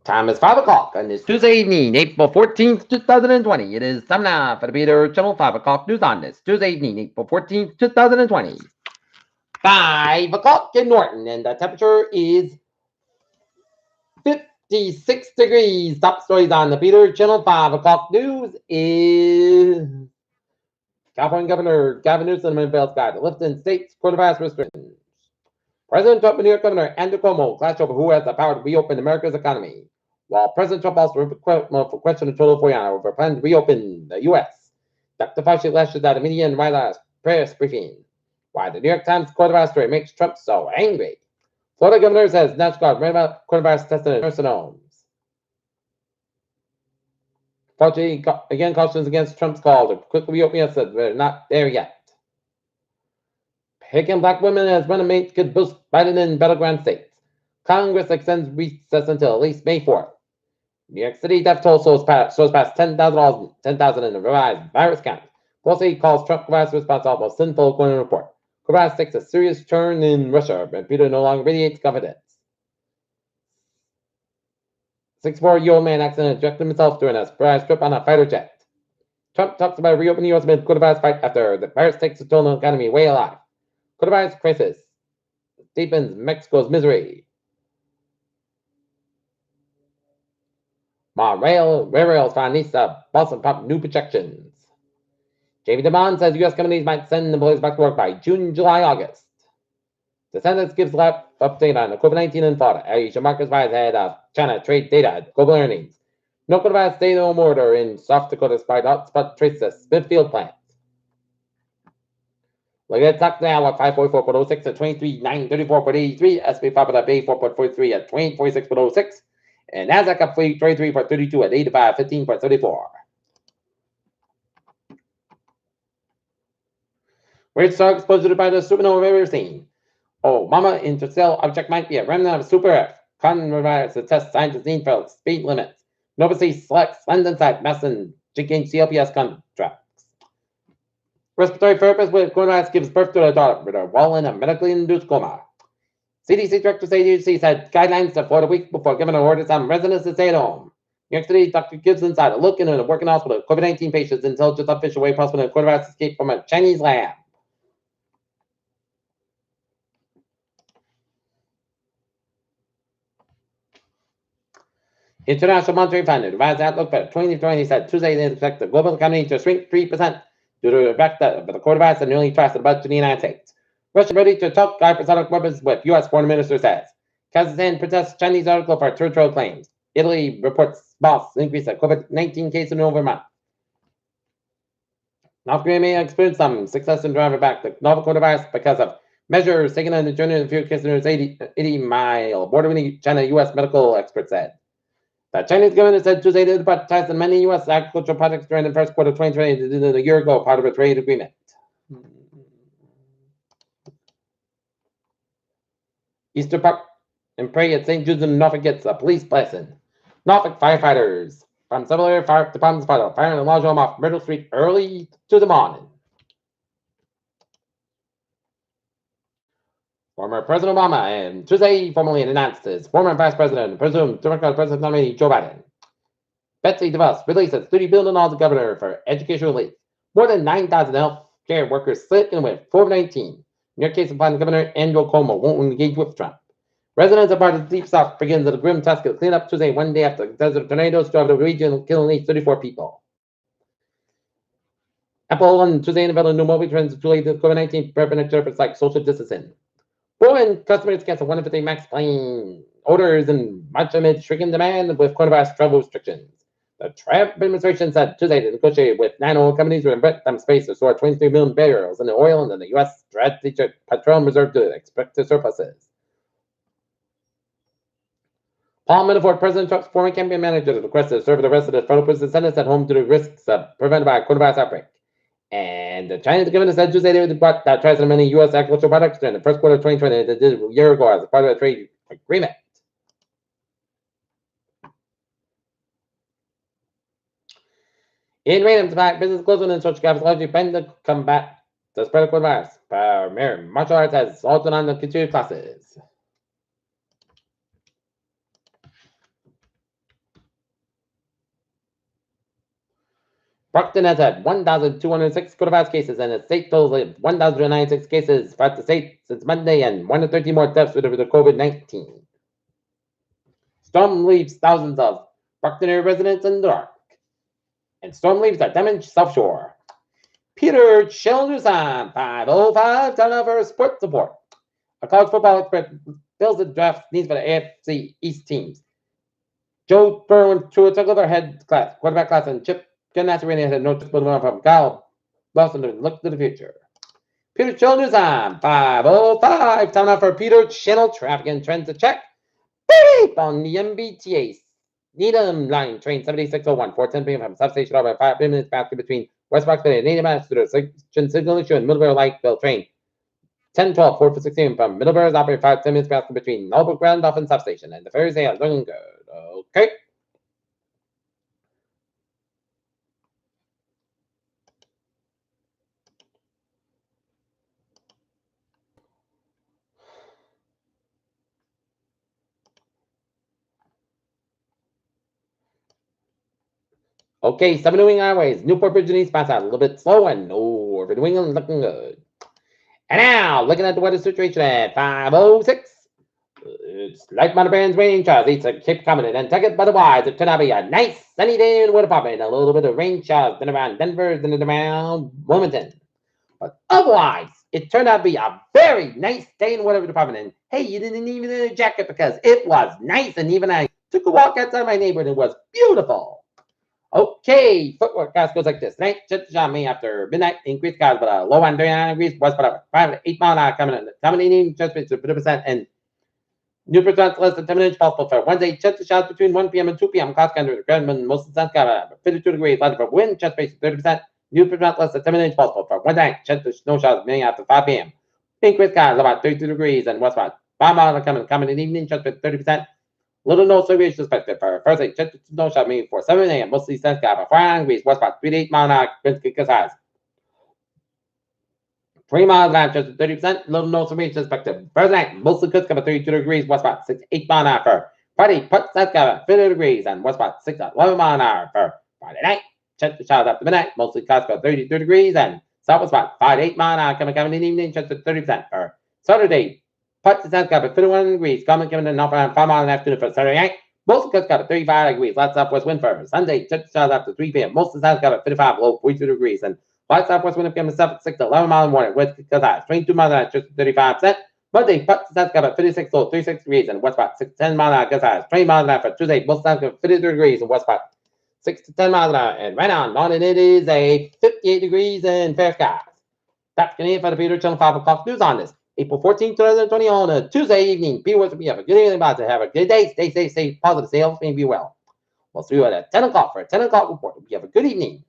Time is 5 o'clock on this Tuesday evening, April 14th, 2020. It is time now for the Peter Channel 5 o'clock news on this Tuesday evening, April 14th, 2020. 5 o'clock in Norton, and the temperature is 56 degrees. Top stories on the Peter Channel 5 o'clock news is California Governor Gavin Newsom unveils guide to lift in states coronavirus restrictions. President Trump and New York Governor Andrew Cuomo clash over who has the power to reopen America's economy, while President Trump also for question a total of 40 over plan to reopen the U.S. Dr. Fauci lashes out a media and White House press briefing. Why the New York Times coronavirus story makes Trump so angry. Florida governor says National Guard ran about coronavirus testing in nursing homes. Fauci again cautions against Trump's call to quickly reopen us, said we're not there yet. Picking black women as running mates could boost Biden in battleground states. Congress extends recess until at least May 4th. New York City death toll soars past 10,000 in the revised virus count. Pelosi calls Trump coronavirus response almost sinful, according to report. Coronavirus takes a serious turn in Russia, but Peter no longer radiates confidence. 64-year-old man accidentally ejected himself during a surprise trip on a fighter jet. Trump talks about reopening U.S. amid coronavirus fight after the virus takes a toll on the economy way alive. Coronavirus crisis deepens Mexico's misery. Railroads find Nisa Boston pump new projections. J.B. DeMond says U.S. companies might send employees back to work by June, July, August. The Senate gives live update on the COVID-19 in Florida. Asia Marcus Vice head of China trade data, global earnings. No coronavirus stay-at-home order in South Dakota despite hotspot traces Smithfield plant. Look at stock now at 544.06 at 23,934.83. SP 5.84.43 at 2046.06. And Nasdaq up 23.32 at 85.15.34. Weird star exposure by the supernova we've ever seen. Obama interstellar object might be a remnant of Super F. Coronavirus to test scientists need for speed limits. Nova C selects London site mass and gain CLPS contracts. Respiratory therapist with coronavirus gives birth to a daughter with a while in a medically induced coma. CDC Director CDC said guidelines to Florida week before giving orders on residents to stay at home. New York City, Dr. Gibson had a look into a working hospital with COVID-19 patients intelligence official way possible in coronavirus escape from a Chinese lab. International Monetary Fund revised outlook for 2020 said Tuesday they expect the global economy to shrink 3% due to the effect of the coronavirus and nearly twice the budget to the United States. Russia ready to talk hypersonic weapons with U.S. Foreign Minister says. Kazakhstan protests Chinese article for territorial claims. Italy reports boss increase of COVID-19 cases in over a month. North Korea may experience some success in driving back the novel coronavirus because of measures taken on the journey of the few cases 80-mile border between China and U.S. medical experts said. The Chinese government said Tuesday they prioritized many U.S. agricultural projects during the first quarter of 2020 a year ago, part of a trade agreement. Easter Park and pray at St. Jude's in Norfolk gets a police blessing. Norfolk firefighters from several area fire departments filed a fire in a large home off Myrtle Street early to the morning. Former President Obama and Tuesday formally announced his former Vice President and presumed Democratic President nominee Joe Biden. Betsy DeVos releases $30 billion to governor for education relief. More than 9,000 health care workers sick and with COVID-19. In your case, upon Governor Andrew Cuomo won't engage with Trump. Residents of part of the Deep South begins a grim task of cleanup Tuesday, one day after desert tornadoes struck the region, killing at least 34 people. Apple on Tuesday unveiled a new mobile trends to relate to COVID-19 prevention efforts like social distancing. Boeing customers cancel 150 MAX plane orders in March amid shrinking demand with coronavirus travel restrictions. The Trump administration said Tuesday to negotiate with 9 oil companies to invest them space to store 23 million barrels in the oil and the U.S. Strategic Petroleum Reserve to expected surpluses. Paul Manafort, President Trump's former campaign manager, requested to serve the rest of the federal prison sentence at home due to risks prevented by a coronavirus outbreak. And the Chinese government said Tuesday they brought that tries many U.S. agricultural products during the first quarter of 2020 they did a year ago as a part of a trade agreement. In random tonight, business closing and social capital largely banned to combat the spread of coronavirus. Martial arts has halted on the continued classes. Brockton has had 1,206 coronavirus cases, and the state totals of 1,096 cases throughout the state since Monday, and 130 more deaths due to the COVID-19. Storm leaves thousands of Brockton area residents in the dark, and storm leaves that damage South Shore. Peter Childers on 505 turnover sports support. A college football expert fills the draft needs for the AFC East teams. Joe Burrow and Tua Tagovailoa head class, quarterback class, and Chip Ganassi had no triple one from Kyle Lawson to look to the future. Peter Childers on 505 time out for Peter Channel traffic and trends to check. Beep on the MBTA Needham line train 7601 4:10 p.m. from substation over 5 minutes basket between West Roxbury and Needham Mass to the signal issue and Middleborough Lakeville train 1012 4 for 16 from Middleborough is operating 5-10 minutes basket between Noble Grand Dolphin substation and the ferries they are looking good. Okay. Okay, 7 New England Airways, Newport Bridge and East Pass out a little bit slow and over New England looking good. And now, looking at the weather situation at 5:06. It's light mountain bands rain showers. It's a keep coming in and take it by the wise. It turned out to be a nice sunny day in the weather department. A little bit of rain showers been around Denver and around Wilmington. But otherwise, it turned out to be a very nice day in the weather department. And hey, you didn't even need a jacket because it was nice. And even I took a walk outside my neighborhood and it was beautiful. Okay, footwork gas goes like this. Tonight, just shot me after midnight. Increased skies, but a low on 39 degrees. West, but 5 to 8 mile an hour coming in. Coming in, just to 50%. And new percent less than 10 minutes possible for Wednesday. Chance of showers between 1 p.m. and 2 p.m. Clouds under the ground, most of the sun sky 52 degrees. Light for wind, chance base 30%. New percent less than 10 minutes possible for Wednesday. Chance of snow showers beginning after 5 p.m. Increased skies about 32 degrees and west about 5 miles coming in evening. Chance base 30%. Little no segregation expected for Thursday. Chance of snow showers meaning for 7 a.m. Mostly sun sky about 4 degrees. West about 3 to 8 mile an hour. Wind skies. 3 miles an hour, just 30%. Little no segregation expected. Thursday night, mostly clouds cover 32 degrees. West about 6 to 8 mile an hour for Friday. Put sun sky 50 degrees and west about 6 to 11 mile an hour for Friday night. Chance of showers after midnight. Mostly clouds cover 32 degrees and southwest about 5 to 8 mile an hour coming in the evening. Chance of 30% for Saturday. Put the sun sky 51 degrees. Coming in off around 5 miles in the afternoon for Saturday night. Most clouds cover 35 degrees. Light southwest wind for Sunday. Chance of showers after 3 p.m. Most of the sun cover 55 low 42 degrees and light southwest wind coming 6 to 11 miles in the morning. West skies 22 miles an hour, just 35%. Monday, put the sun cover 56 low 36 degrees and west about 6 to 10 miles an hour. Skies 20 miles an hour for Tuesday. Most sun cover 52 degrees and west about 6 to 10 miles an hour. And right now, morning it is a 58 degrees and fair skies. That's going to be it for the Peter Channel 5 o'clock news on this April 14, 2020 on a Tuesday evening. Be with me. Have a good evening. About to have a good day. Stay safe, stay positive, stay healthy, and be well. We'll see you at 10 o'clock for a 10 o'clock report. You have a good evening.